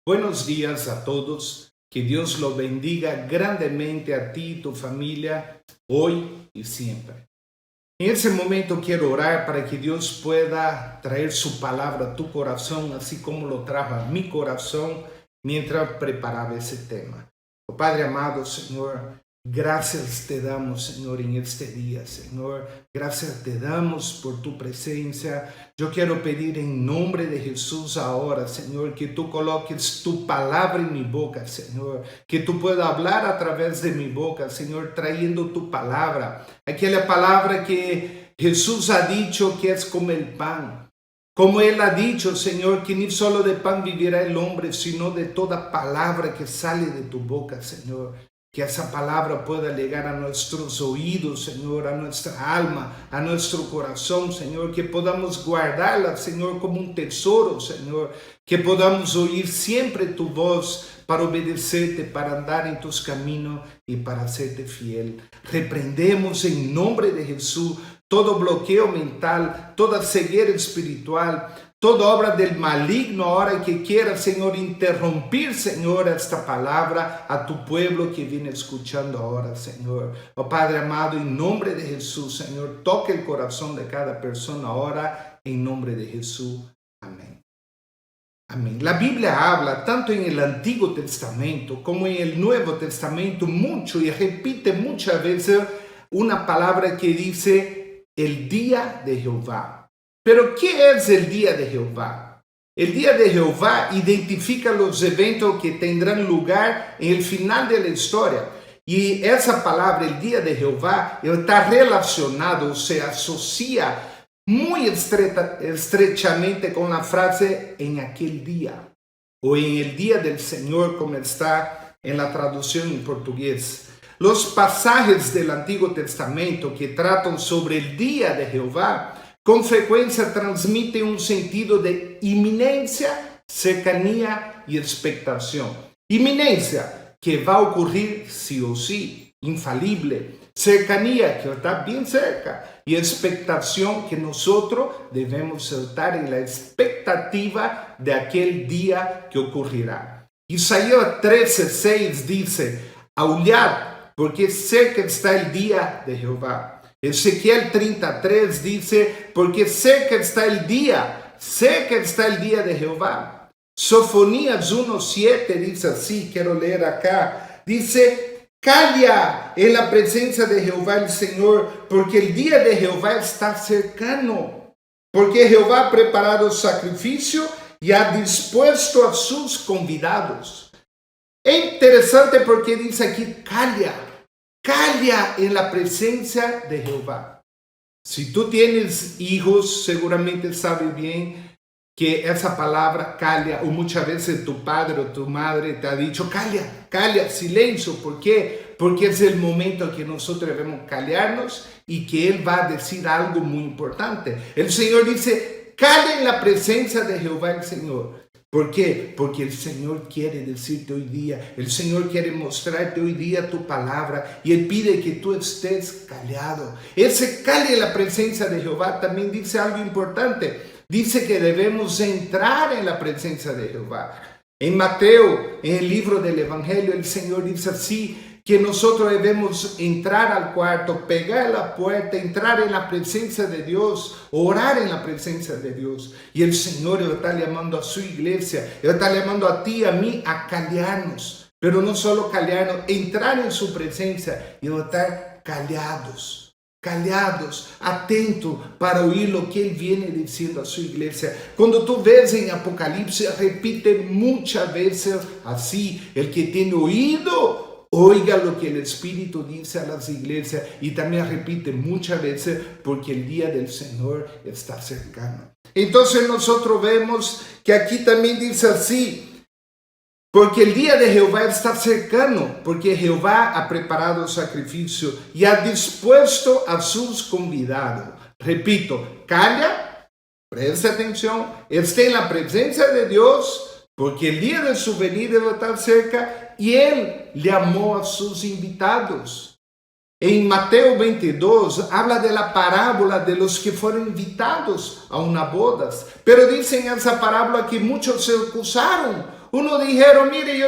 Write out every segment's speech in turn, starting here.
Buenos días a todos. Que Dios lo bendiga grandemente a ti y tu familia, hoy y siempre. En ese momento quiero orar para que Dios pueda traer su palabra a tu corazón, así como lo trajo a mi corazón mientras preparaba ese tema. Oh Padre amado, Señor, gracias te damos, Señor, en este día, Señor. Gracias te damos por tu presencia. Yo quiero pedir en nombre de Jesús ahora, Señor, que tú coloques tu palabra en mi boca, Señor. Que tú puedas hablar a través de mi boca, Señor, trayendo tu palabra. Aquella palabra que Jesús ha dicho que es como el pan. Como Él ha dicho, Señor, que ni solo de pan vivirá el hombre, sino de toda palabra que sale de tu boca, Señor. Que esa palabra pueda llegar a nuestros oídos, Señor, a nuestra alma, a nuestro corazón, Señor. Que podamos guardarla, Señor, como un tesoro, Señor. Que podamos oír siempre tu voz para obedecerte, para andar en tus caminos y para serte fiel. Reprendemos en nombre de Jesús todo bloqueo mental, toda ceguera espiritual, toda obra del maligno ahora que quiera, Señor, interrumpir, Señor, esta palabra a tu pueblo que viene escuchando ahora, Señor. Oh Padre amado, en nombre de Jesús, Señor, toque el corazón de cada persona ahora, en nombre de Jesús. Amén. Amén. La Biblia habla tanto en el Antiguo Testamento como en el Nuevo Testamento mucho y repite muchas veces una palabra que dice el día de Jehová. Pero ¿qué es el día de Jehová? El día de Jehová identifica los eventos que tendrán lugar en el final de la historia. Y esa palabra, el día de Jehová, está relacionado, se asocia muy estrechamente con la frase en aquel día o en el día del Señor, como está en la traducción en portugués. Los pasajes del Antiguo Testamento que tratan sobre el día de Jehová con frecuencia transmiten un sentido de inminencia, cercanía y expectación. Inminencia, que va a ocurrir sí o sí, infalible. Cercanía, que está bien cerca. Y expectación, que nosotros debemos estar en la expectativa de aquel día que ocurrirá. Isaías 13:6 dice: aullad, porque cerca está el día de Jehová. Ezequiel 33 dice: porque cerca está el día de Jehová. Sofonías 1:7 dice así, quiero leer acá, dice: calla en la presencia de Jehová el Señor, porque el día de Jehová está cercano. Porque Jehová ha preparado sacrificio y ha dispuesto a sus convidados. Es interesante porque dice aquí: calla en la presencia de Jehová. Si tú tienes hijos, seguramente sabes bien que esa palabra calla, o muchas veces tu padre o tu madre te ha dicho: calla, silencio. ¿Por qué? Porque es el momento que nosotros debemos callarnos y que Él va a decir algo muy importante. El Señor dice: calla en la presencia de Jehová el Señor. ¿Por qué? Porque el Señor quiere decirte hoy día, el Señor quiere mostrarte hoy día tu palabra y Él pide que tú estés callado. Ese calle en la presencia de Jehová también dice algo importante. Dice que debemos entrar en la presencia de Jehová. En Mateo, en el libro del Evangelio, el Señor dice así, que nosotros debemos entrar al cuarto, pegar la puerta, entrar en la presencia de Dios, orar en la presencia de Dios. Y el Señor está llamando a su iglesia, Él está llamando a ti, a mí, a callarnos. Pero no solo callarnos, entrar en su presencia y estar callados, atentos para oír lo que Él viene diciendo a su iglesia. Cuando tú ves en Apocalipsis, repite muchas veces así: el que tiene oído, oiga lo que el Espíritu dice a las iglesias. Y también repite muchas veces: porque el día del Señor está cercano. Entonces nosotros vemos que aquí también dice así: porque el día de Jehová está cercano, porque Jehová ha preparado sacrificio y ha dispuesto a sus convidados. Repito, calla, presta atención, esté en la presencia de Dios, porque el día de su venida va a estar cerca y Él llamó a sus invitados. En Mateo 22 habla de la parábola de los que fueron invitados a una boda, pero dice en esa parábola que muchos se recusaron. Uno dijeron, mire,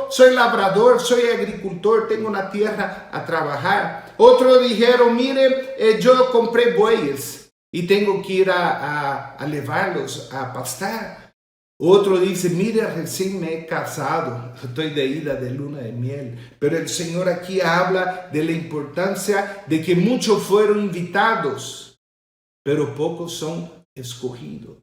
soy labrador, soy agricultor, tengo una tierra a trabajar. Otros dijeron, mire, yo compré bueyes y tengo que ir a llevarlos a pastar. Otro dice, mire, recién me he casado, estoy de ida de luna de miel. Pero el Señor aquí habla de la importancia de que muchos fueron invitados, pero pocos son escogidos.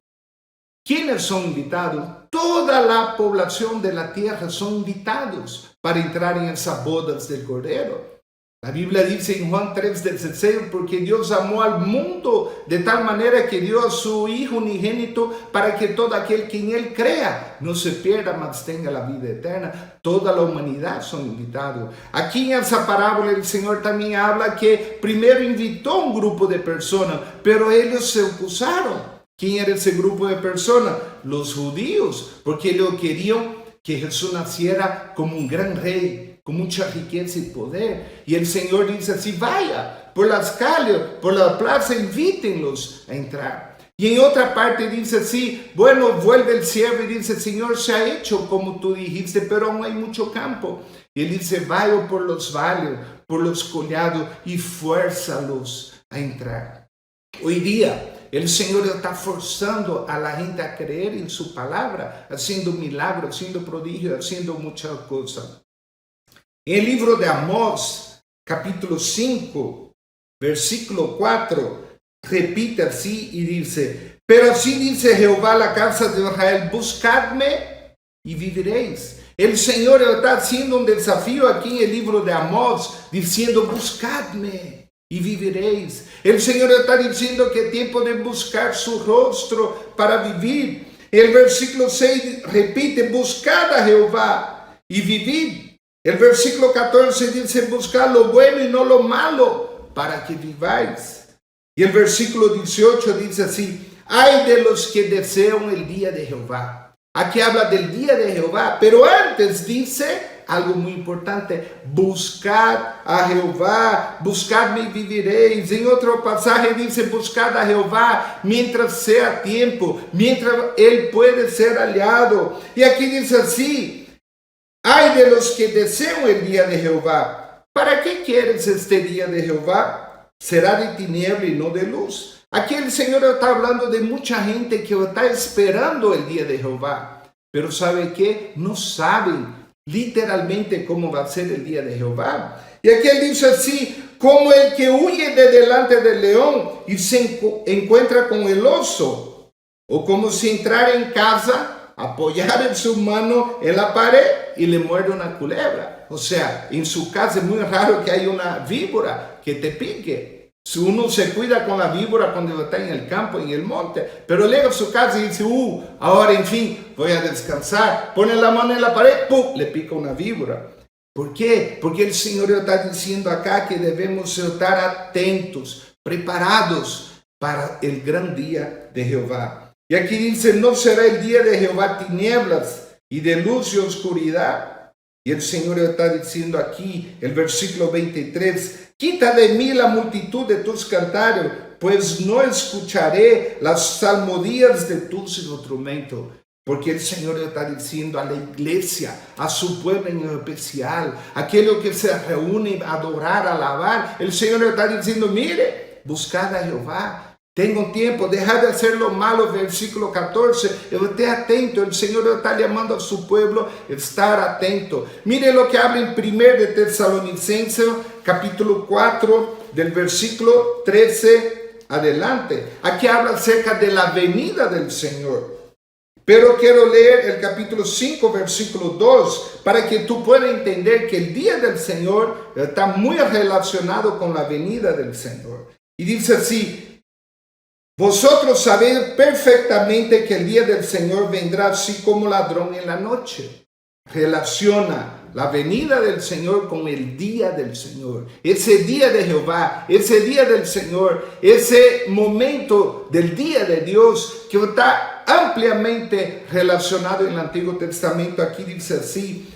¿Quiénes son invitados? Toda la población de la tierra son invitados para entrar en esas bodas del Cordero. La Biblia dice en Juan 3:16, porque Dios amó al mundo de tal manera que dio a su Hijo unigénito para que todo aquel que en Él crea no se pierda, mas tenga la vida eterna. Toda la humanidad son invitados. Aquí en esa parábola el Señor también habla que primero invitó a un grupo de personas, pero ellos se oposaron. ¿Quién era ese grupo de personas? Los judíos, porque ellos querían que Jesús naciera como un gran rey, con mucha riqueza y poder. Y el Señor dice así, vaya por las calles, por la plaza, invítenlos a entrar. Y en otra parte dice así, bueno, vuelve el siervo y dice, Señor, se ha hecho como tú dijiste, pero aún hay mucho campo. Y él dice, vaya por los valles, por los collados y fuérzalos a entrar. Hoy día, el Señor está forzando a la gente a creer en su palabra, haciendo milagros, haciendo prodigios, haciendo muchas cosas. En el libro de Amós, capítulo 5, versículo 4, repite así y dice, pero así dice Jehová a la casa de Israel, buscadme y viviréis. El Señor está haciendo un desafío aquí en el libro de Amós, diciendo, buscadme y viviréis. El Señor está diciendo que es tiempo de buscar su rostro para vivir. El versículo 6 repite, buscad a Jehová y vivid. El versículo 14 dice, buscad lo bueno y no lo malo, para que viváis. Y el versículo 18 dice así, ay de los que desean el día de Jehová. Aquí habla del día de Jehová, pero antes dice algo muy importante, buscad a Jehová, buscadme y viviréis. En otro pasaje dice, buscad a Jehová mientras sea tiempo, mientras Él puede ser hallado. Y aquí dice así, ay de los que desean el día de Jehová. ¿Para qué quieres este día de Jehová? Será de tiniebla y no de luz. Aquí el Señor está hablando de mucha gente que está esperando el día de Jehová. Pero ¿sabe qué? No saben literalmente cómo va a ser el día de Jehová. Y aquí él dice así, como el que huye de delante del león y se encuentra con el oso. O como si entrara en casa, apoyar en su mano en la pared y le muerde una culebra. O sea, en su casa es muy raro que haya una víbora que te pique. Si uno se cuida con la víbora cuando está en el campo, en el monte, pero llega a su casa y dice, ahora en fin, voy a descansar. Pone la mano en la pared, ¡pum!, le pica una víbora. ¿Por qué? Porque el Señor está diciendo acá que debemos estar atentos, preparados para el gran día de Jehová. Y aquí dice, no será el día de Jehová tinieblas y de luz y oscuridad. Y el Señor está diciendo aquí, el versículo 23, quita de mí la multitud de tus cantares, pues no escucharé las salmodias de tus instrumentos. Porque el Señor está diciendo a la iglesia, a su pueblo en especial, aquello que se reúne a adorar, a alabar, el Señor está diciendo, mire, buscad a Jehová. Tengo tiempo, dejad de hacer lo malo, versículo 14, esté atento, el Señor está llamando a su pueblo a estar atento. Mire lo que habla en 1 de Tesalonicenses, capítulo 4, del versículo 13 adelante. Aquí habla acerca de la venida del Señor. Pero quiero leer el capítulo 5, versículo 2, para que tú puedas entender que el día del Señor está muy relacionado con la venida del Señor. Y dice así, vosotros sabéis perfectamente que el día del Señor vendrá así como ladrón en la noche. Relaciona la venida del Señor con el día del Señor. Ese día de Jehová, ese día del Señor, ese momento del día de Dios que está ampliamente relacionado en el Antiguo Testamento. Aquí dice así,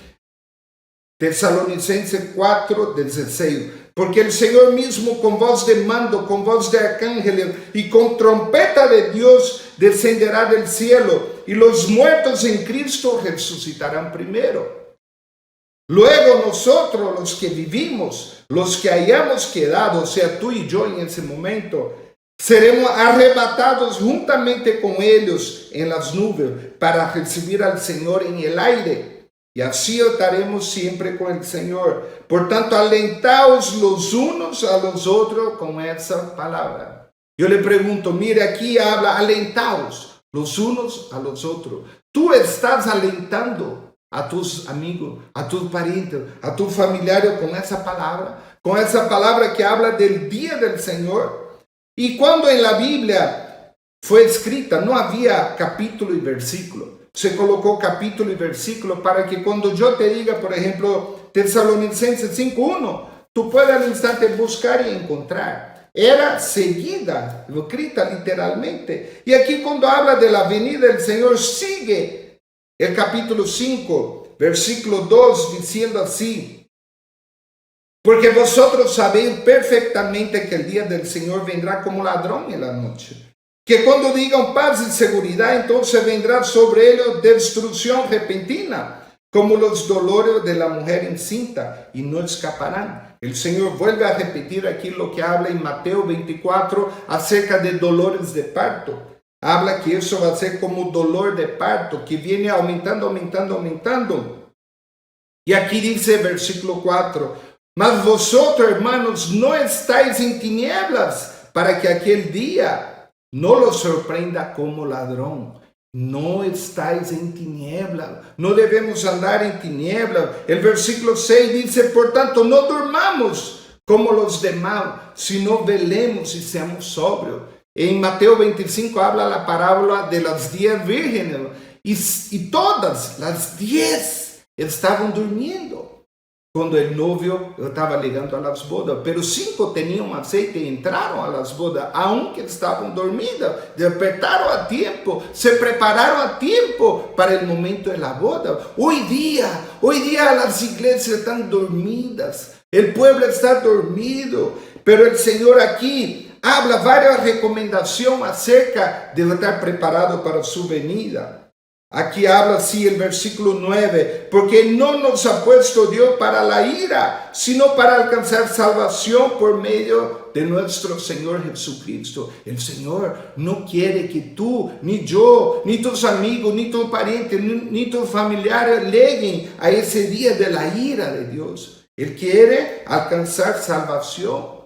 Tesalonicenses 4, 16. Porque el Señor mismo con voz de mando, con voz de arcángel y con trompeta de Dios descenderá del cielo y los muertos en Cristo resucitarán primero. Luego nosotros, los que vivimos, los que hayamos quedado, o sea, tú y yo en ese momento, seremos arrebatados juntamente con ellos en las nubes para recibir al Señor en el aire. Y así estaremos siempre con el Señor. Por tanto, alentaos los unos a los otros con esa palabra. Yo le pregunto, mire, aquí habla, alentaos los unos a los otros. Tú estás alentando a tus amigos, a tus parientes, a tus familiares con esa palabra que habla del día del Señor. Y cuando en la Biblia fue escrita, no había capítulo y versículo. Se colocó capítulo y versículo para que cuando yo te diga, por ejemplo, Tesalonicenses 5:1, tú puedas al instante buscar y encontrar. Era seguida, escrita literalmente. Y aquí cuando habla de la venida del Señor, sigue el capítulo 5, versículo 2, diciendo así: porque vosotros sabéis perfectamente que el día del Señor vendrá como ladrón en la noche. Que cuando digan paz y seguridad, entonces vendrá sobre ellos destrucción repentina, como los dolores de la mujer encinta, y no escaparán. El Señor vuelve a repetir aquí lo que habla en Mateo 24 acerca de dolores de parto. Habla que eso va a ser como dolor de parto, que viene aumentando. Y aquí dice versículo 4, mas vosotros, hermanos, no estáis en tinieblas, para que aquel día no los sorprenda como ladrón. No estáis en tinieblas. No debemos andar en tinieblas. El versículo 6 dice, por tanto, no durmamos como los demás, sino velemos y seamos sobrios. En Mateo 25 habla la parábola de las 10 vírgenes. Y todas las 10 estaban durmiendo cuando el novio estaba llegando a las bodas, pero 5 tenían aceite y entraron a las bodas, aunque estaban dormidas, despertaron a tiempo, se prepararon a tiempo para el momento de la boda. Hoy día las iglesias están dormidas, el pueblo está dormido, pero el Señor aquí habla varias recomendaciones acerca de estar preparado para su venida. Aquí habla así el versículo 9, porque no nos ha puesto Dios para la ira, sino para alcanzar salvación por medio de nuestro Señor Jesucristo. El Señor no quiere que tú, ni yo, ni tus amigos, ni tus parientes, ni tus familiares lleguen a ese día de la ira de Dios. Él quiere alcanzar salvación.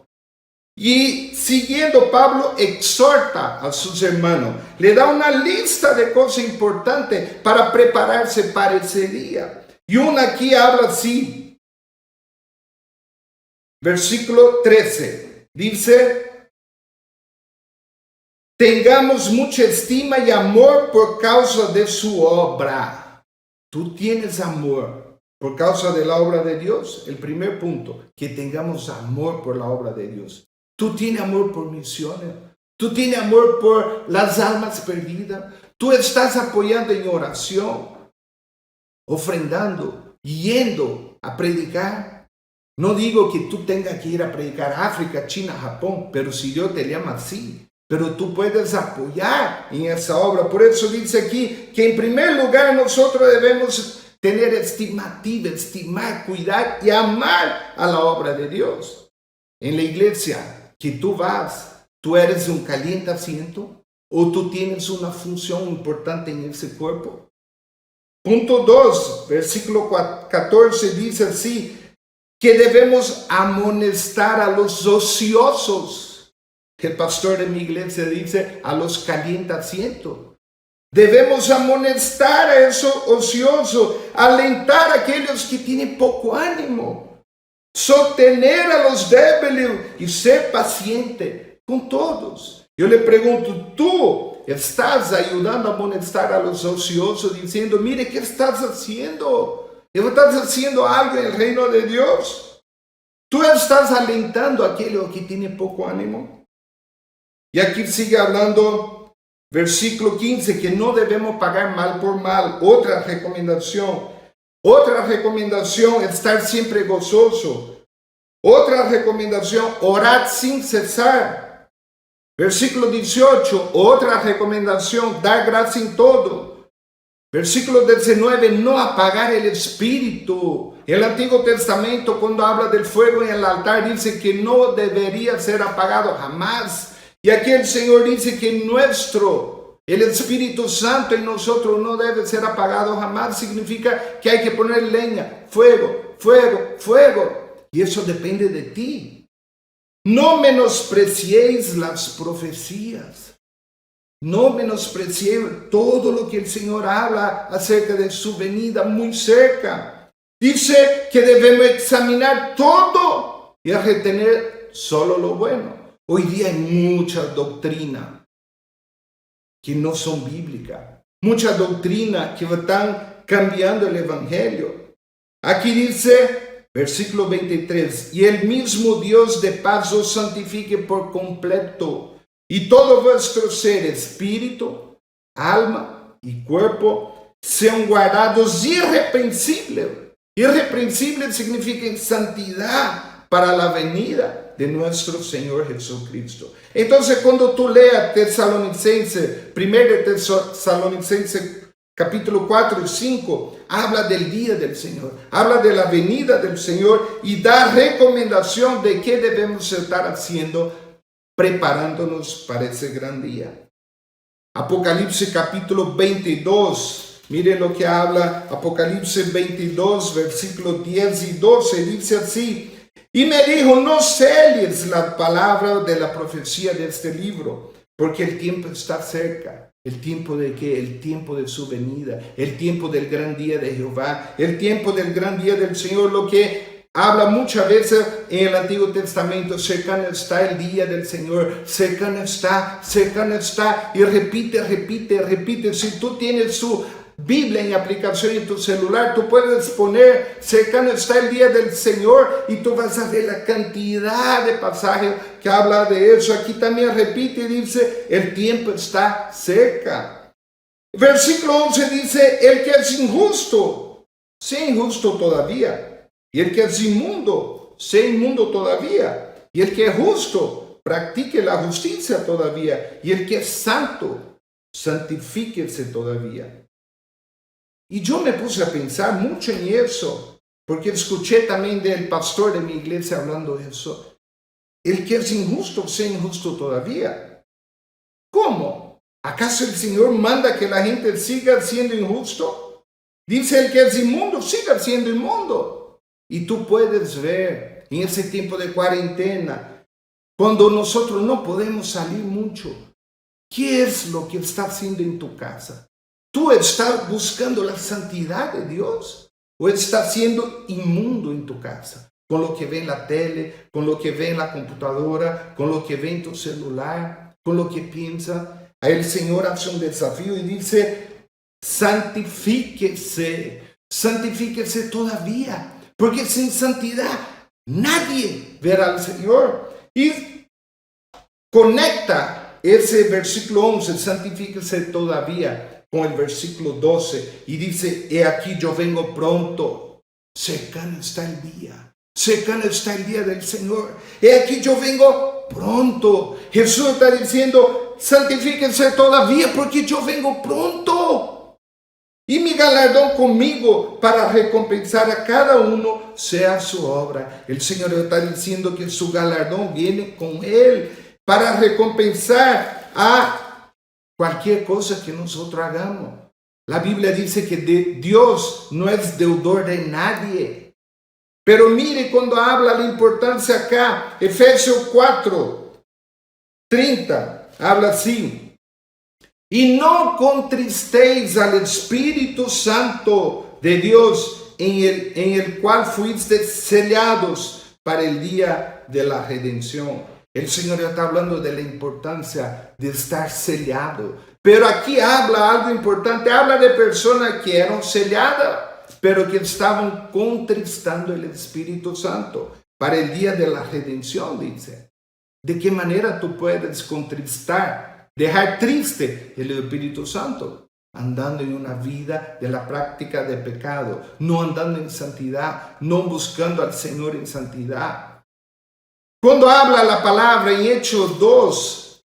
Y siguiendo, Pablo exhorta a sus hermanos, le da una lista de cosas importantes para prepararse para ese día. Y una aquí habla así, versículo 13, dice, tengamos mucha estima y amor por causa de su obra. Tú tienes amor por causa de la obra de Dios. El primer punto, que tengamos amor por la obra de Dios. Tú tienes amor por misiones. Tú tienes amor por las almas perdidas. Tú estás apoyando en oración, ofrendando, yendo a predicar. No digo que tú tengas que ir a predicar a África, China, Japón, pero si Dios te llama así, pero tú puedes apoyar en esa obra. Por eso dice aquí que en primer lugar nosotros debemos tener estimativa, estimar, cuidar y amar a la obra de Dios. En la iglesia que tú vas, ¿tú eres un caliente asiento? ¿O tú tienes una función importante en ese cuerpo? Punto 2, versículo 14 dice así, que debemos amonestar a los ociosos. El pastor de mi iglesia dice a los caliente asiento. Debemos amonestar a esos ociosos, alentar a aquellos que tienen poco ánimo. Sostener a los débiles y ser paciente con todos. Yo le pregunto, ¿tú estás ayudando a amonestar a los ociosos diciendo, mire, ¿qué estás haciendo? ¿Estás haciendo algo en el reino de Dios? ¿Tú estás alentando a aquellos que tienen poco ánimo? Y aquí sigue hablando, versículo 15, que no debemos pagar mal por mal. Otra recomendación, estar siempre gozoso. Otra recomendación, orar sin cesar. Versículo 18, otra recomendación, dar gracia en todo. Versículo 19, no apagar el espíritu. El Antiguo Testamento, cuando habla del fuego en el altar, dice que no debería ser apagado jamás. Y aquí el Señor dice que el Espíritu Santo en nosotros no debe ser apagado jamás. Significa que hay que poner leña, fuego, fuego, fuego. Y eso depende de ti. No menospreciéis las profecías. No menospreciéis todo lo que el Señor habla acerca de su venida muy cerca. Dice que debemos examinar todo y retener solo lo bueno. Hoy día hay mucha doctrina que no son bíblicas. Mucha doctrina que están cambiando el Evangelio. Aquí dice, versículo 23, y el mismo Dios de paz os santifique por completo. Y todo vuestro ser, espíritu, alma y cuerpo, sean guardados irreprensibles. Irreprensible significa en santidad para la venida de nuestro Señor Jesucristo. Entonces, cuando tú leas Tesalonicenses, 1 Tesalonicenses capítulo 4 y 5, habla del día del Señor, habla de la venida del Señor y da recomendación de qué debemos estar haciendo, preparándonos para ese gran día. Apocalipsis capítulo 22, miren lo que habla Apocalipsis 22, versículos 10 y 12, dice así, y me dijo, no selles la palabra de la profecía de este libro, porque el tiempo está cerca. ¿El tiempo de qué? El tiempo de su venida, el tiempo del gran día de Jehová, el tiempo del gran día del Señor, lo que habla muchas veces en el Antiguo Testamento, cercano está el día del Señor, cercano está, y repite. Si tú tienes su Biblia en aplicación en tu celular, tú puedes poner, cercano está el día del Señor, y tú vas a ver la cantidad de pasajes que habla de eso. Aquí también repite y dice, el tiempo está cerca. Versículo 11 dice, el que es injusto, sea injusto todavía. Y el que es inmundo, sea inmundo todavía. Y el que es justo, practique la justicia todavía. Y el que es santo, santifíquese todavía. Y yo me puse a pensar mucho en eso, porque escuché también del pastor de mi iglesia hablando de eso. El que es injusto, sea injusto todavía. ¿Cómo? ¿Acaso el Señor manda que la gente siga siendo injusto? Dice, el que es inmundo, siga siendo inmundo. Y tú puedes ver en ese tiempo de cuarentena, cuando nosotros no podemos salir mucho, ¿qué es lo que está haciendo en tu casa? ¿Tú estás buscando la santidad de Dios o estás siendo inmundo en tu casa? Con lo que ve en la tele, con lo que ve en la computadora, con lo que ve en tu celular, con lo que piensa. Ahí el Señor hace un desafío y dice, santifíquese todavía. Porque sin santidad nadie verá al Señor. Y conecta ese versículo 11, santifíquese todavía, con el versículo 12. Y dice, he aquí yo vengo pronto, cercano está el día. Cercano está el día del Señor. He aquí yo vengo pronto. Jesús está diciendo, santifíquense todavía porque yo vengo pronto. Y mi galardón conmigo para recompensar a cada uno sea su obra. El Señor está diciendo que su galardón viene con Él para recompensar a cualquier cosa que nosotros hagamos. La Biblia dice que Dios no es deudor de nadie. Pero mire cuando habla la importancia acá, Efesios 4:30, habla así. Y no contristéis al Espíritu Santo de Dios, en el cual fuisteis sellados para el día de la redención. El Señor está hablando de la importancia de estar sellado. Pero aquí habla algo importante, habla de personas que eran selladas, pero que estaban contristando el Espíritu Santo para el día de la redención, dice. ¿De qué manera tú puedes contristar? Dejar triste el Espíritu Santo, andando en una vida de la práctica de pecado, no andando en santidad, no buscando al Señor en santidad. Cuando habla la palabra en Hechos 2,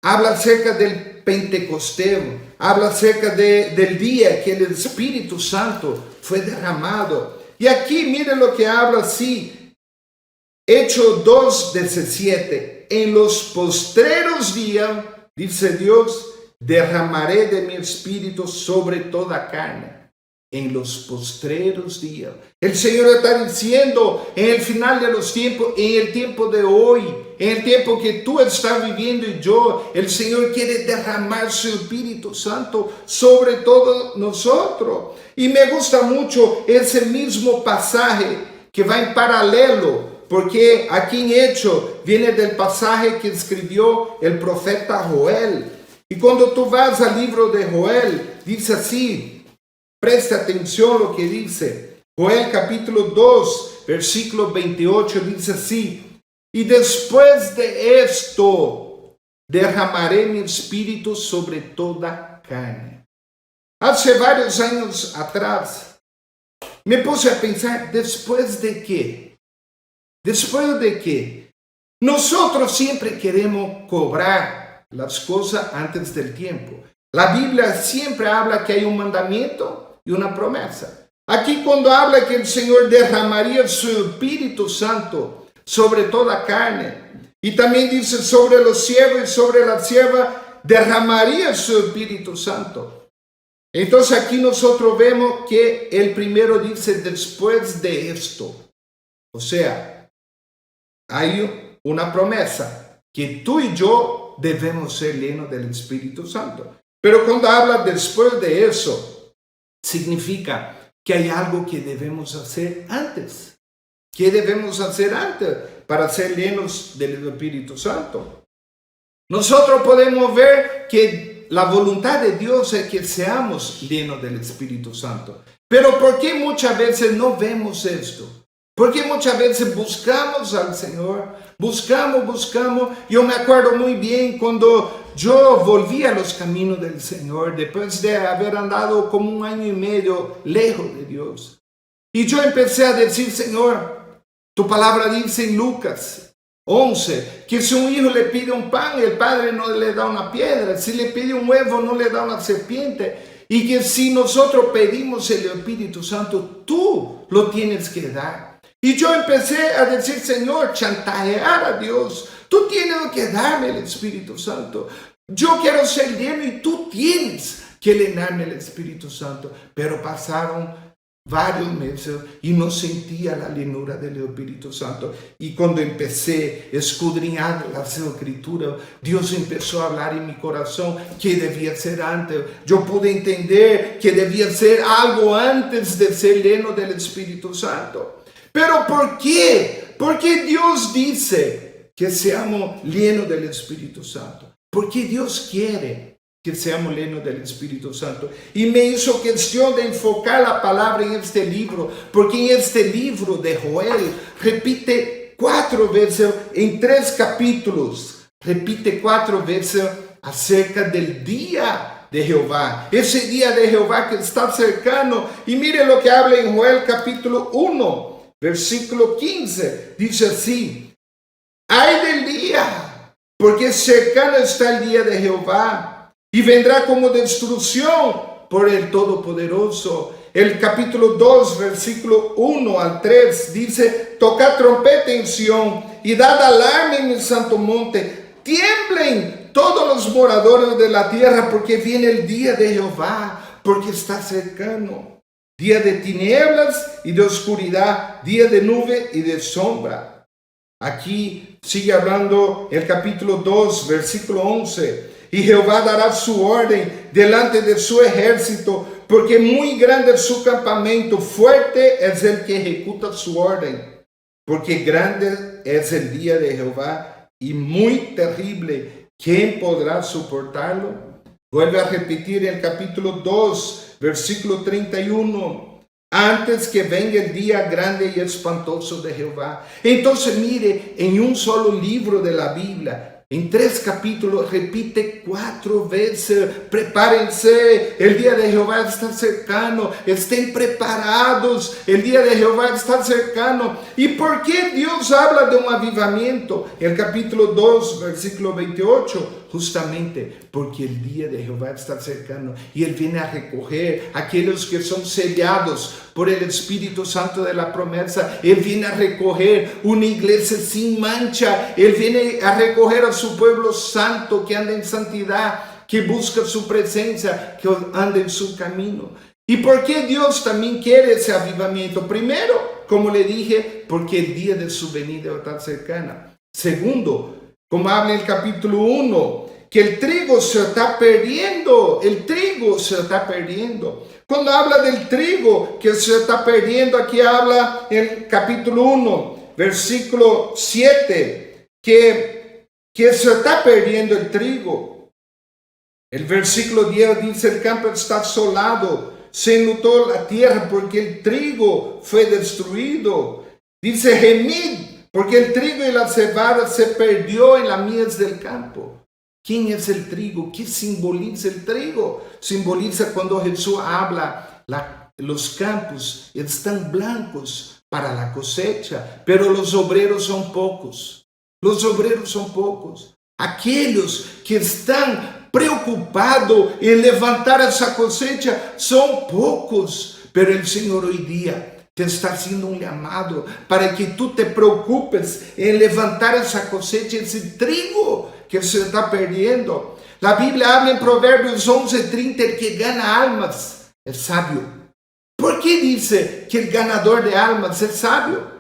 habla acerca del Pentecostés, habla acerca del día que el Espíritu Santo fue derramado. Y aquí mire lo que habla así. Hechos 2:17. En los postreros días, dice Dios, derramaré de mi espíritu sobre toda carne. En los postreros días. El Señor está diciendo en el final de los tiempos, en el tiempo de hoy, en el tiempo que tú estás viviendo y yo, el Señor quiere derramar su Espíritu Santo sobre todos nosotros. Y me gusta mucho ese mismo pasaje que va en paralelo, porque aquí en Hecho viene del pasaje que escribió el profeta Joel. Y cuando tú vas al libro de Joel, dice así, presta atención lo que dice. Joel capítulo 2, versículo 28 dice así. Y después de esto, derramaré mi espíritu sobre toda carne. Hace varios años atrás, me puse a pensar, ¿después de qué? ¿Después de qué? Nosotros siempre queremos cobrar las cosas antes del tiempo. La Biblia siempre habla que hay un mandamiento y una promesa. Aquí cuando habla que el Señor derramaría su Espíritu Santo sobre toda carne, y también dice sobre los siervos y sobre la sierva derramaría su Espíritu Santo. Entonces aquí nosotros vemos que el primero dice después de esto. O sea, hay una promesa que tú y yo debemos ser llenos del Espíritu Santo. Pero cuando habla después de eso, significa que hay algo que debemos hacer antes. ¿Qué debemos hacer antes para ser llenos del Espíritu Santo? Nosotros podemos ver que la voluntad de Dios es que seamos llenos del Espíritu Santo. Pero ¿por qué muchas veces no vemos esto? ¿Por qué muchas veces buscamos al Señor? Buscamos. Yo me acuerdo muy bien cuando yo volví a los caminos del Señor después de haber andado como 1 año y medio lejos de Dios. Y yo empecé a decir, Señor, tu palabra dice en Lucas 11, que si un hijo le pide un pan, el padre no le da una piedra. Si le pide un huevo, no le da una serpiente. Y que si nosotros pedimos el Espíritu Santo, tú lo tienes que dar. Y yo empecé a decir, Señor, chantajear a Dios. Tú tienes que darme el Espíritu Santo. Yo quiero ser lleno y tú tienes que llenarme el Espíritu Santo. Pero pasaron varios meses y no sentía la llenura del Espíritu Santo. Y cuando empecé a escudriñar las Escrituras, Dios empezó a hablar en mi corazón que debía ser antes. Yo pude entender que debía ser algo antes de ser lleno del Espíritu Santo. Pero ¿por qué? Porque Dios dice que seamos llenos del Espíritu Santo. Porque Dios quiere que seamos llenos del Espíritu Santo. Y me hizo cuestión de enfocar la palabra en este libro, porque en este libro de Joel repite 4 veces, en 3 capítulos, repite 4 veces acerca del día de Jehová. Ese día de Jehová que está cercano. Y mire lo que habla en Joel capítulo 1. Versículo 15, dice así, ay del día, porque cercano está el día de Jehová, y vendrá como destrucción por el Todopoderoso. El capítulo 2, versículo 1 al 3, dice, tocad trompeta en Sión, y dad alarma en el santo monte, tiemblen todos los moradores de la tierra, porque viene el día de Jehová, porque está cercano. Día de tinieblas y de oscuridad, día de nube y de sombra. Aquí sigue hablando el capítulo 2, versículo 11. Y Jehová dará su orden delante de su ejército, porque muy grande es su campamento, fuerte es el que ejecuta su orden. Porque grande es el día de Jehová y muy terrible. ¿Quién podrá soportarlo? Vuelve a repetir el capítulo 2, versículo 31. Antes que venga el día grande y espantoso de Jehová. Entonces mire, en un solo libro de la Biblia, en 3 capítulos, repite 4 veces, prepárense, el día de Jehová está cercano, estén preparados, el día de Jehová está cercano. ¿Y por qué Dios habla de un avivamiento? El capítulo 2, versículo 28, justamente porque el día de Jehová está cercano y Él viene a recoger a aquellos que son sellados por el Espíritu Santo de la promesa. Él viene a recoger una iglesia sin mancha. Él viene a recoger a su pueblo santo que anda en santidad, que busca su presencia, que anda en su camino. ¿Y por qué Dios también quiere ese avivamiento? Primero, como le dije, porque el día de su venida está cercana. Segundo, como habla en el capítulo 1, que el trigo se está perdiendo. El trigo se está perdiendo. Cuando habla del trigo que se está perdiendo, aquí habla en el capítulo 1, versículo 7, que se está perdiendo el trigo. El versículo 10 dice: el campo está asolado, se enlutó la tierra porque el trigo fue destruido. Dice: gemid, porque el trigo y la cebada se perdió en la mies del campo. ¿Quién es el trigo? ¿Qué simboliza el trigo? Simboliza cuando Jesús habla, los campos están blancos para la cosecha, pero los obreros son pocos. Los obreros son pocos. Aquellos que están preocupados en levantar esa cosecha son pocos, pero el Señor hoy día te está haciendo un llamado para que tú te preocupes en levantar esa cosecha, ese trigo que se está perdiendo. La Biblia habla en Proverbios 11:30, el que gana almas es sabio. ¿Por qué dice que el ganador de almas es sabio?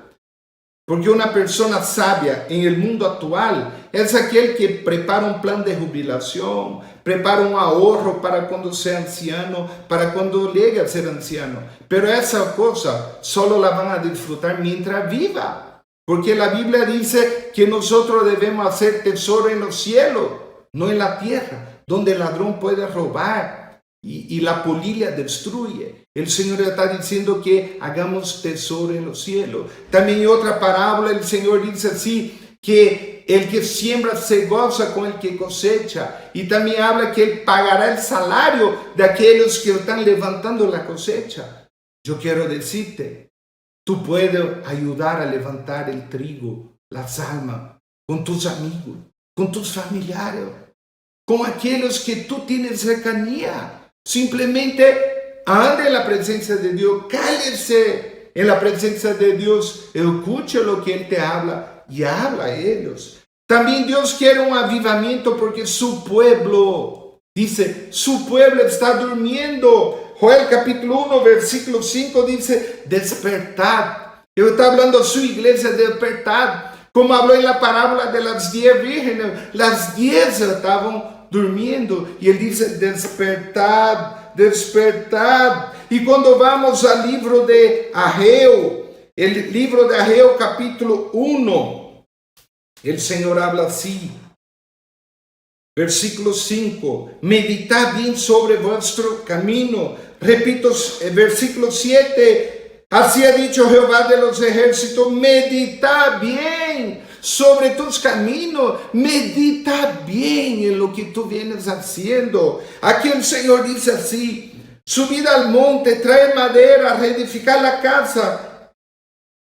Porque una persona sabia en el mundo actual es aquel que prepara un plan de jubilación, prepara un ahorro para cuando sea anciano, para cuando llegue a ser anciano. Pero esa cosa solo la van a disfrutar mientras viva. Porque la Biblia dice que nosotros debemos hacer tesoro en los cielos, no en la tierra, donde el ladrón puede robar y la polilla destruye. El Señor está diciendo que hagamos tesoro en los cielos. También en otra parábola el Señor dice así, que el que siembra se goza con el que cosecha. Y también habla que Él pagará el salario de aquellos que están levantando la cosecha. Yo quiero decirte, tú puedes ayudar a levantar el trigo, las almas, con tus amigos, con tus familiares, con aquellos que tú tienes cercanía. Simplemente ande en la presencia de Dios, cállese en la presencia de Dios, escuche lo que Él te habla y habla a ellos. También Dios quiere un avivamiento porque su pueblo, dice, su pueblo está durmiendo. Joel capítulo 1, versículo 5 dice: despertad. Él está hablando a su iglesia, despertad. Como habló en la parábola de las 10 vírgenes, las 10 estaban durmiendo y Él dice: despertad, despertad. Y cuando vamos al libro de Ageo, el libro de Ageo capítulo 1, el Señor habla así, versículo 5: meditad bien sobre vuestro camino. Repito, versículo 7: así ha dicho Jehová de los ejércitos, medita bien sobre tus caminos, medita bien en lo que tú vienes haciendo. Aquí el Señor dice así: subid al monte, trae madera, reedificar la casa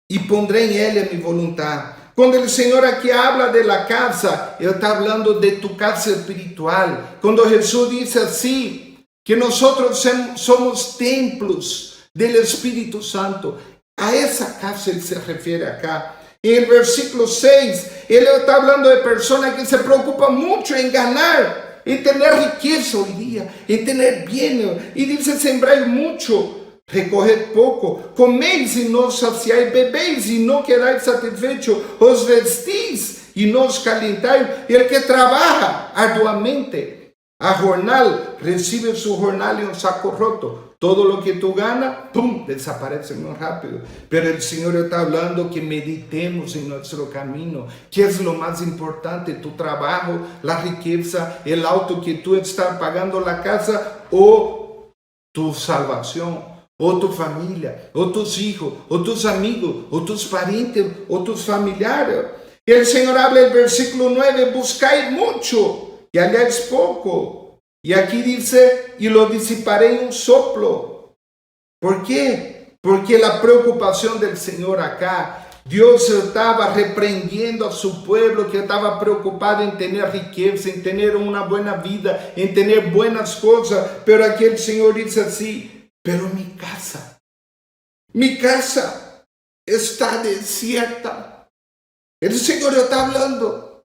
y pondré en ella mi voluntad. Cuando el Señor aquí habla de la casa, Él está hablando de tu casa espiritual. Cuando Jesús dice así, que nosotros somos templos del Espíritu Santo, a esa casa Él se refiere acá. En el versículo 6, Él está hablando de personas que se preocupan mucho en ganar, en tener riqueza hoy día, en tener bienes. Y dice: sembráis mucho, recoged poco, coméis y no os saciáis, bebéis y no quedáis satisfechos, os vestís y no os calentáis. Y el que trabaja arduamente a jornal, recibe su jornal en un saco roto. Todo lo que tú ganas, ¡pum!, desaparece muy rápido. Pero el Señor está hablando que meditemos en nuestro camino. ¿Qué es lo más importante? ¿Tu trabajo, la riqueza, el auto que tú estás pagando, la casa, o tu salvación, o tu familia, o tus hijos, o tus amigos, o tus parientes, o tus familiares? El Señor habla en el versículo 9: buscáis mucho y halláis poco. Y aquí dice: y lo disiparé en un soplo. ¿Por qué? Porque la preocupación del Señor acá Dios estaba reprendiendo a su pueblo que estaba preocupado en tener riqueza, en tener una buena vida, en tener buenas cosas. Pero aquí el Señor dice así, pero mi casa está desierta. El Señor está hablando.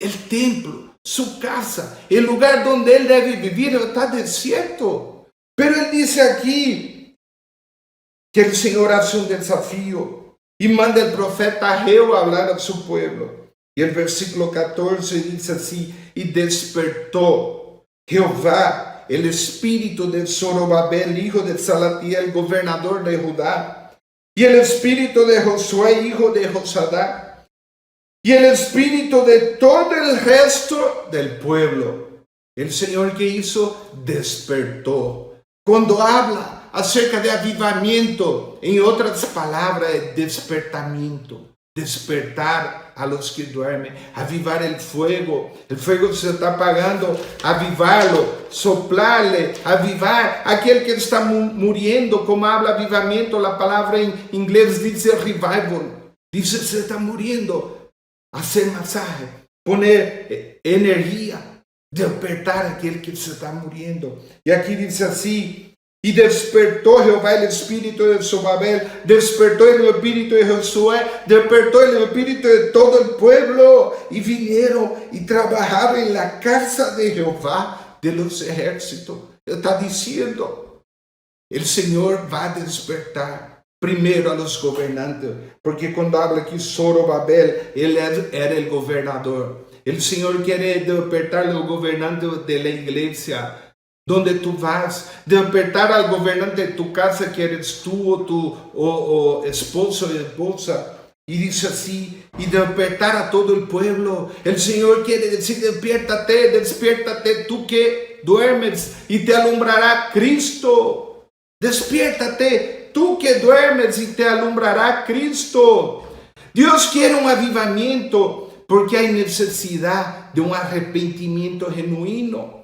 El templo, su casa, el lugar donde Él debe vivir está desierto. Pero Él dice aquí que el Señor hace un desafío y manda el profeta Ageo a hablar a su pueblo. Y el versículo 14 dice así, y despertó Jehová el espíritu de Zorobabel, hijo de Salatiel, gobernador de Judá, y el espíritu de Josué, hijo de Josadá, y el espíritu de todo el resto del pueblo. El Señor, que hizo, despertó. Cuando habla acerca de avivamiento, en otras palabras, es despertamiento. Despertar a los que duermen, avivar el fuego se está apagando, avivarlo, soplarle, avivar aquel que está muriendo. Como habla avivamiento, la palabra en inglés dice revival, dice se está muriendo, hacer masaje, poner energía, despertar a aquel que se está muriendo. Y aquí dice así, y despertó Jehová el espíritu de Zorobabel, despertó el espíritu de Josué, despertó el espíritu de todo el pueblo, y vinieron y trabajaron en la casa de Jehová de los ejércitos. Está diciendo, el Señor va a despertar primero a los gobernantes, porque cuando habla aquí Zorobabel, él era el gobernador. El Señor quiere despertar a los gobernantes de la iglesia, donde tú vas, despertar al gobernante de tu casa, que eres tú o tu esposo y esposa. Y dice así, y despertar a todo el pueblo. El Señor quiere decir, despiértate tú que duermes, y te alumbrará Cristo. Despiértate tú que duermes, y te alumbrará Cristo. Dios quiere un avivamiento porque hay necesidad de un arrepentimiento genuino.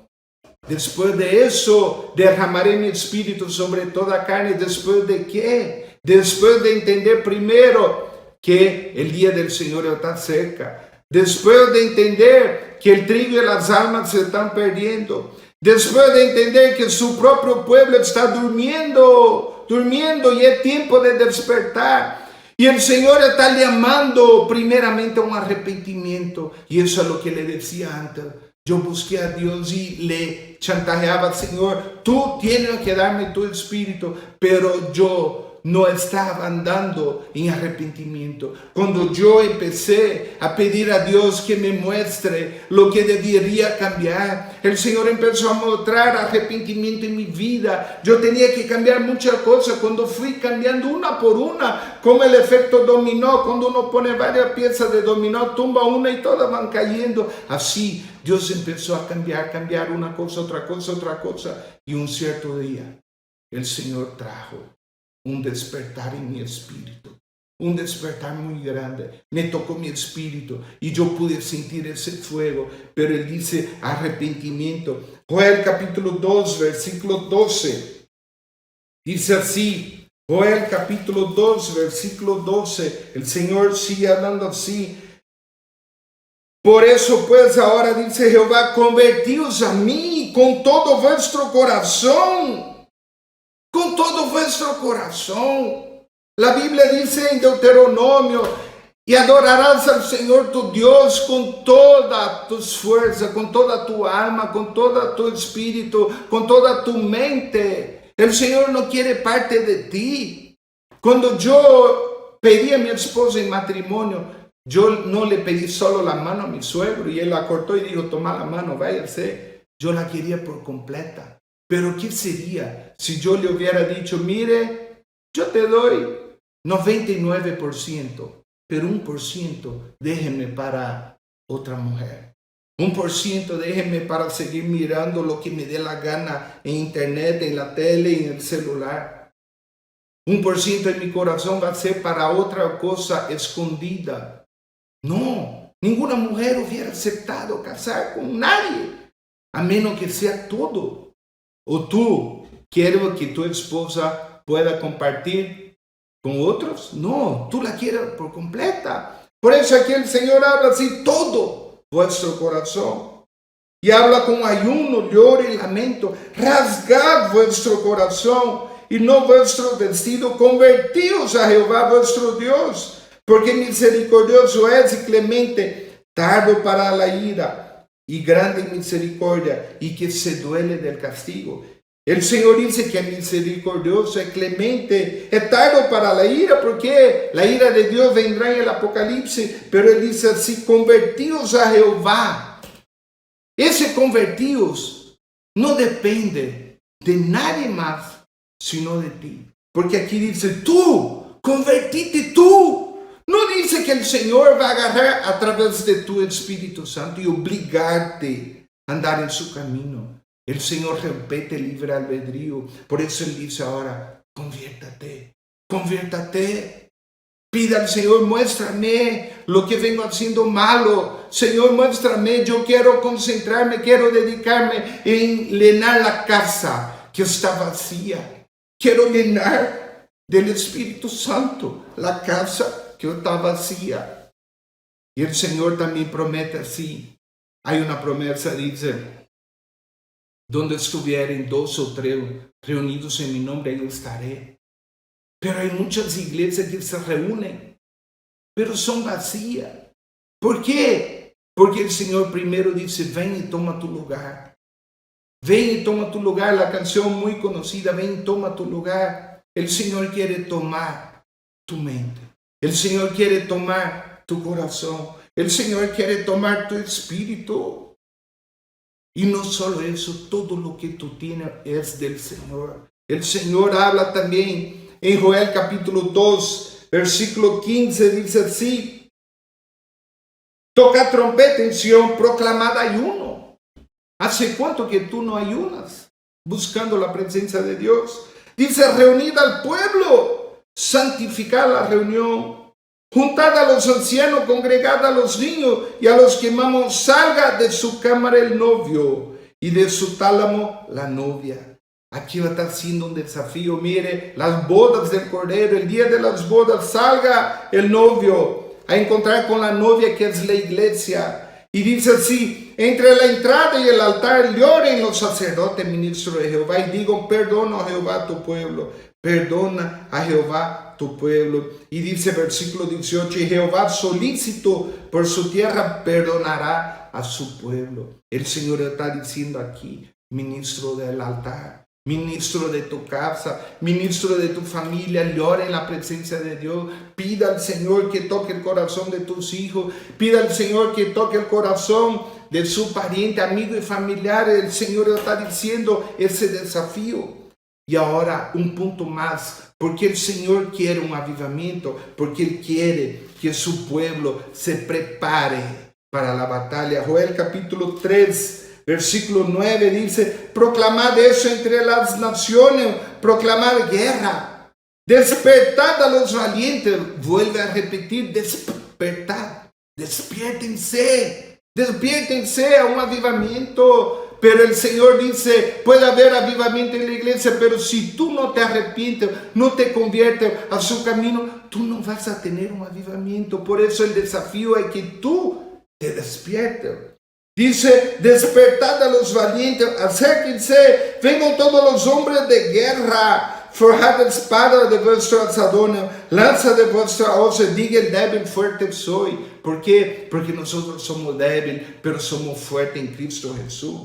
Después de eso, derramaré mi espíritu sobre toda carne. ¿Después de qué? Después de entender primero que el día del Señor está cerca. Después de entender que el trigo y las almas se están perdiendo. Después de entender que su propio pueblo está durmiendo y es tiempo de despertar. Y el Señor está llamando primeramente a un arrepentimiento. Y eso es lo que le decía antes. Yo busqué a Dios y le chantajeaba, Señor, tú tienes que darme tu espíritu, pero yo no estaba andando en arrepentimiento. Cuando yo empecé a pedir a Dios que me muestre lo que debería cambiar, el Señor empezó a mostrar arrepentimiento en mi vida. Yo tenía que cambiar muchas cosas. Cuando fui cambiando una por una, como el efecto dominó, cuando uno pone varias piezas de dominó, tumba una y todas van cayendo. Así Dios empezó a cambiar una cosa, otra cosa, y un cierto día el Señor trajo un despertar en mi espíritu, un despertar muy grande. Me tocó mi espíritu y yo pude sentir ese fuego, pero Él dice arrepentimiento. Joel capítulo 2, versículo 12, dice así, Joel capítulo 2, versículo 12, el Señor sigue hablando así. Por eso pues ahora dice Jehová, convertíos a mí con todo vuestro corazón. Con todo vuestro corazón. La Biblia dice en Deuteronomio, y adorarás al Señor tu Dios con todas tus fuerzas, con toda tu alma, con todo tu espíritu, con toda tu mente. El Señor no quiere parte de ti. Cuando yo pedí a mi esposa en matrimonio, yo no le pedí solo la mano a mi suegro y él la cortó y dijo, toma la mano, váyase. Yo la quería por completa. Pero ¿qué sería si yo le hubiera dicho, mire, yo te doy 99%, pero 1% déjeme para otra mujer? 1% déjeme para seguir mirando lo que me dé la gana en internet, en la tele, en el celular. 1% de mi corazón va a ser para otra cosa escondida. No, ninguna mujer hubiera aceptado casar con nadie, a menos que sea todo. O tú quieres que tu esposa pueda compartir con otros. No, tú la quieres por completa. Por eso aquí el Señor habla así, todo vuestro corazón. Y habla con ayuno, lloro y lamento. Rasgad vuestro corazón y no vuestro vestido. Convertíos a Jehová vuestro Dios, porque misericordioso es y clemente, tardo para la ira y grande en misericordia, y que se duele del castigo. El Señor dice que es misericordioso, es clemente, es tardo para la ira, porque la ira de Dios vendrá en el Apocalipsis, pero Él dice así, convertíos a Jehová. Ese convertíos no depende de nadie más, sino de ti. Porque aquí dice, tú, convertite tú. No dice que el Señor va a agarrar a través de tu Espíritu Santo y obligarte a andar en su camino. El Señor repite libre albedrío. Por eso Él dice ahora, conviértate, conviértate. Pida al Señor, muéstrame lo que vengo haciendo malo. Señor, muéstrame, yo quiero concentrarme, quiero dedicarme en llenar la casa que está vacía. Quiero llenar del Espíritu Santo la casa que está vacía. Y el Señor también promete así. Hay una promesa, dice, donde estuvieren 2 o 3 reunidos en mi nombre, yo estaré. Pero hay muchas iglesias que se reúnen, pero son vacías. ¿Por qué? Porque el Señor primero dice, ven y toma tu lugar. Ven y toma tu lugar, la canción muy conocida, ven y toma tu lugar. El Señor quiere tomar tu mente. El Señor quiere tomar tu corazón. El Señor quiere tomar tu espíritu. Y no solo eso, todo lo que tú tienes es del Señor. El Señor habla también en Joel capítulo 2, versículo 15, dice así, toca trompeta en Sión, proclamad ayuno. ¿Hace cuánto que tú no ayunas buscando la presencia de Dios? Dice, reunid al pueblo, santificad la reunión, juntad a los ancianos, congregad a los niños y a los que maman, salga de su cámara el novio y de su tálamo la novia. Aquí va a estar siendo un desafío. Mire, las bodas del Cordero, el día de las bodas, salga el novio a encontrar con la novia que es la iglesia. Y dice así, entre la entrada y el altar lloren los sacerdotes ministros de Jehová y digan, perdona a Jehová tu pueblo, perdona a Jehová tu pueblo. Y dice versículo 18, y Jehová solícito por su tierra perdonará a su pueblo. El Señor está diciendo aquí, ministro del altar, ministro de tu casa, ministro de tu familia, llora en la presencia de Dios. Pida al Señor que toque el corazón de tus hijos. Pida al Señor que toque el corazón de su pariente, amigo y familiar. El Señor está diciendo ese desafío. Y ahora un punto más, porque el Señor quiere un avivamiento, porque Él quiere que su pueblo se prepare para la batalla. Joel capítulo 3. Versículo 9 dice, proclamad eso entre las naciones, proclamad guerra, despertad a los valientes, vuelve a repetir, despertad, despiértense a un avivamiento. Pero el Señor dice, puede haber avivamiento en la iglesia, pero si tú no te arrepientes, no te conviertes a su camino, tú no vas a tener un avivamiento. Por eso el desafío es que tú te despiertes. Dice, despertad a los valientes, acérquense, vengan todos los hombres de guerra, forjad espada de vuestro asadón, lanza de vuestra hoz, diga el débil, fuerte soy. ¿Por qué? Porque nosotros somos débiles, pero somos fuertes en Cristo Jesús.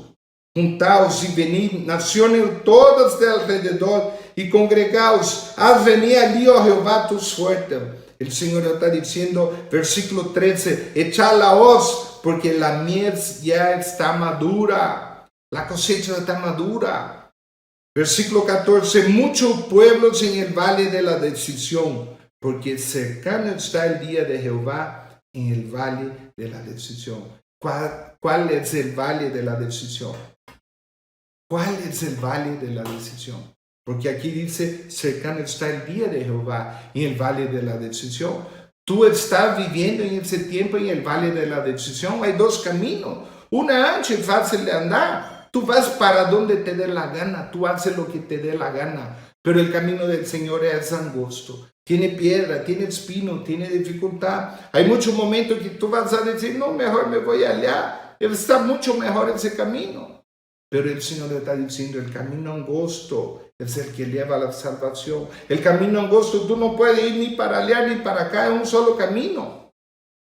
Juntaos y venid, naciones todas de alrededor, y congregaos, haz venir allí, oh Jehová, tus fuertes. El Señor está diciendo, versículo 13, echad la hoz, porque la mies ya está madura, la cosecha está madura. Versículo 14, muchos pueblos en el valle de la decisión, porque cercano está el día de Jehová en el valle de la decisión. ¿Cuál es el valle de la decisión? ¿Cuál es el valle de la decisión? Porque aquí dice, cercano está el día de Jehová en el valle de la decisión. Tú estás viviendo en ese tiempo en el valle de la decisión. Hay 2 caminos. Una ancha y fácil de andar. Tú vas para donde te dé la gana. Tú haces lo que te dé la gana. pero el camino del Señor es angosto. Tiene piedra, tiene espino, tiene dificultad. Hay muchos momentos que tú vas a decir, no, mejor me voy allá. Está mucho mejor ese camino. Pero el Señor le está diciendo, el camino angosto es el que lleva a la salvación. El camino angosto, tú no puedes ir ni para allá ni para acá, es un solo camino.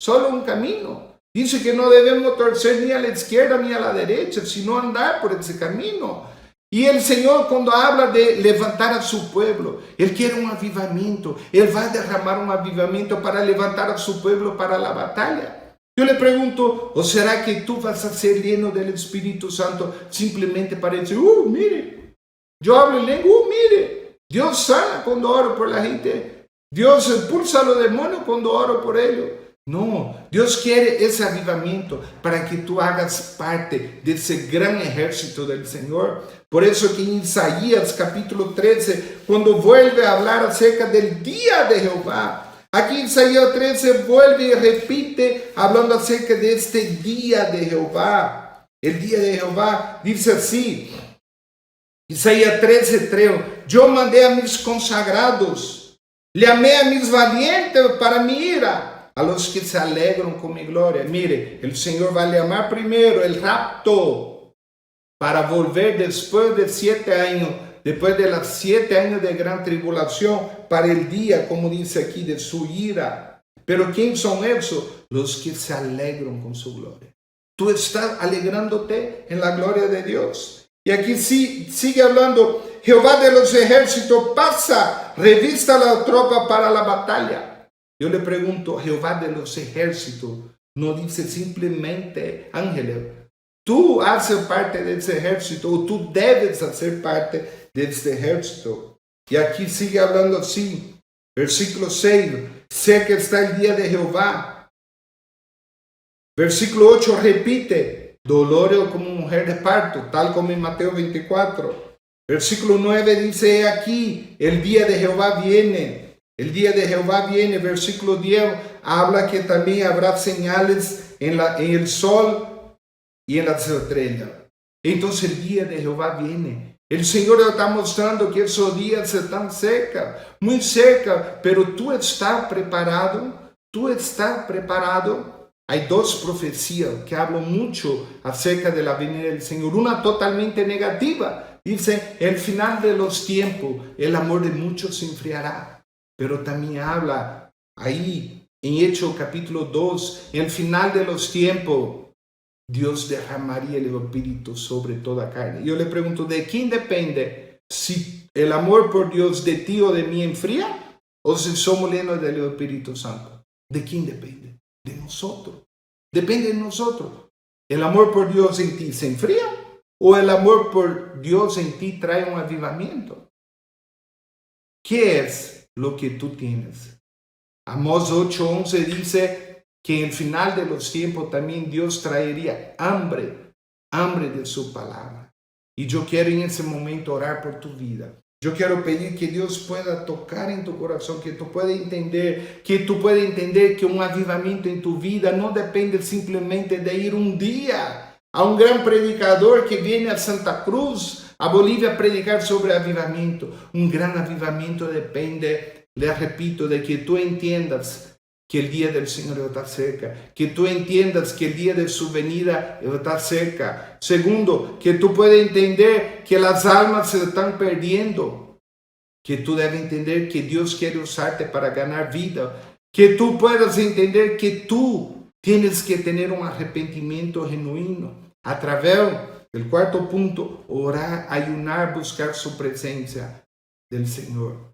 Solo un camino. Dice que no debemos torcer ni a la izquierda ni a la derecha, sino andar por ese camino. Y el Señor, cuando habla de levantar a su pueblo, Él quiere un avivamiento. Él va a derramar un avivamiento para levantar a su pueblo para la batalla. Yo le pregunto, ¿o será que tú vas a ser lleno del Espíritu Santo simplemente para decir, mire, yo hablo en lengua, mire, Dios sana cuando oro por la gente, Dios expulsa a los demonios cuando oro por ellos? No, Dios quiere ese avivamiento para que tú hagas parte de ese gran ejército del Señor. Por eso que en Isaías capítulo 13, cuando vuelve a hablar acerca del día de Jehová, aquí Isaías 13 vuelve y repite hablando acerca de este día de Jehová. El día de Jehová dice así, Isaías 13:3, yo mandé a mis consagrados, llamé a mis valientes para mi ira, a los que se alegran con mi gloria. Mire, el Señor va a llamar primero el rapto para volver después de 7 años, después de los 7 años de gran tribulación, para el día, como dice aquí, de su ira. Pero ¿quién son esos? Los que se alegran con su gloria. Tú estás alegrándote en la gloria de Dios. Y aquí sigue hablando, Jehová de los ejércitos pasa, revista la tropa para la batalla. Yo le pregunto, Jehová de los ejércitos no dice simplemente ángeles. Tú haces parte de ese ejército, o tú debes hacer parte de este ejército. Y aquí sigue hablando así, versículo 6, sé que está el día de Jehová. Versículo 8 repite, dolores como mujer de parto, tal como en Mateo 24. Versículo 9 dice, aquí, el día de Jehová viene. El día de Jehová viene. Versículo 10 habla que también habrá señales en el sol y en las estrellas. Entonces el día de Jehová viene. El Señor está mostrando que esos días están cerca, muy cerca, pero tú estás preparado. Tú estás preparado. Hay 2 profecías que hablan mucho acerca de la venida del Señor. Una totalmente negativa. Dice, el final de los tiempos, el amor de muchos se enfriará. Pero también habla ahí en Hechos capítulo 2, en el final de los tiempos, Dios derramaría el Espíritu sobre toda carne. Yo le pregunto, ¿de quién depende si el amor por Dios de ti o de mí enfría? ¿O si somos llenos del Espíritu Santo? ¿De quién depende? De nosotros. Depende de nosotros. ¿El amor por Dios en ti se enfría? ¿O el amor por Dios en ti trae un avivamiento? ¿Qué es lo que tú tienes? Amós 8:11 dice que en el final de los tiempos también Dios traería hambre de su palabra. Y yo quiero en ese momento orar por tu vida. Yo quiero pedir que Dios pueda tocar en tu corazón, que tú puedas entender, que un avivamiento en tu vida no depende simplemente de ir un día a un gran predicador que viene a Santa Cruz, a Bolivia, a predicar sobre avivamiento. Un gran avivamiento depende, le repito, de que tú entiendas que el día del Señor está cerca, que tú entiendas que el día de su venida está cerca. Segundo, que tú puedas entender que las almas se están perdiendo, que tú debes entender que Dios quiere usarte para ganar vida, que tú puedas entender que tú tienes que tener un arrepentimiento genuino. A través del 4º punto, orar, ayunar, buscar su presencia del Señor.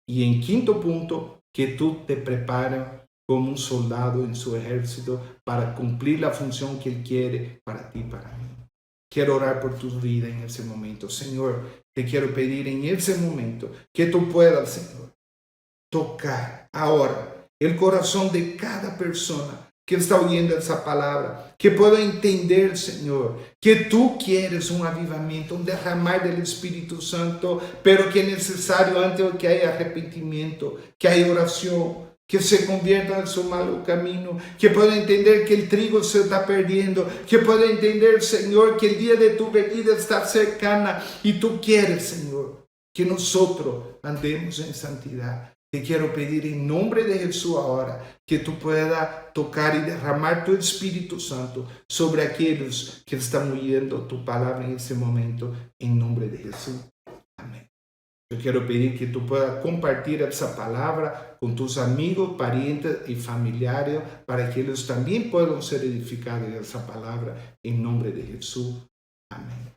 Y en 5º punto, que tú te prepares como un soldado en su ejército para cumplir la función que Él quiere para ti y para mí. Quiero orar por tu vida en ese momento. Señor, te quiero pedir en ese momento que tú puedas, Señor, tocar ahora el corazón de cada persona que está oyendo esa palabra, que pueda entender, Señor, que tú quieres un avivamiento, un derramar del Espíritu Santo, pero que es necesario antes que haya arrepentimiento, que haya oración, que se convierta en su malo camino, que pueda entender que el trigo se está perdiendo, que pueda entender, Señor, que el día de tu venida está cercana y tú quieres, Señor, que nosotros andemos en santidad. Te quiero pedir en nombre de Jesús ahora que tú puedas tocar y derramar tu Espíritu Santo sobre aquellos que están oyendo tu palabra en ese momento, en nombre de Jesús. Amén. Yo quiero pedir que tú puedas compartir esa palabra con tus amigos, parientes y familiares para que ellos también puedan ser edificados en esa palabra en nombre de Jesús. Amén.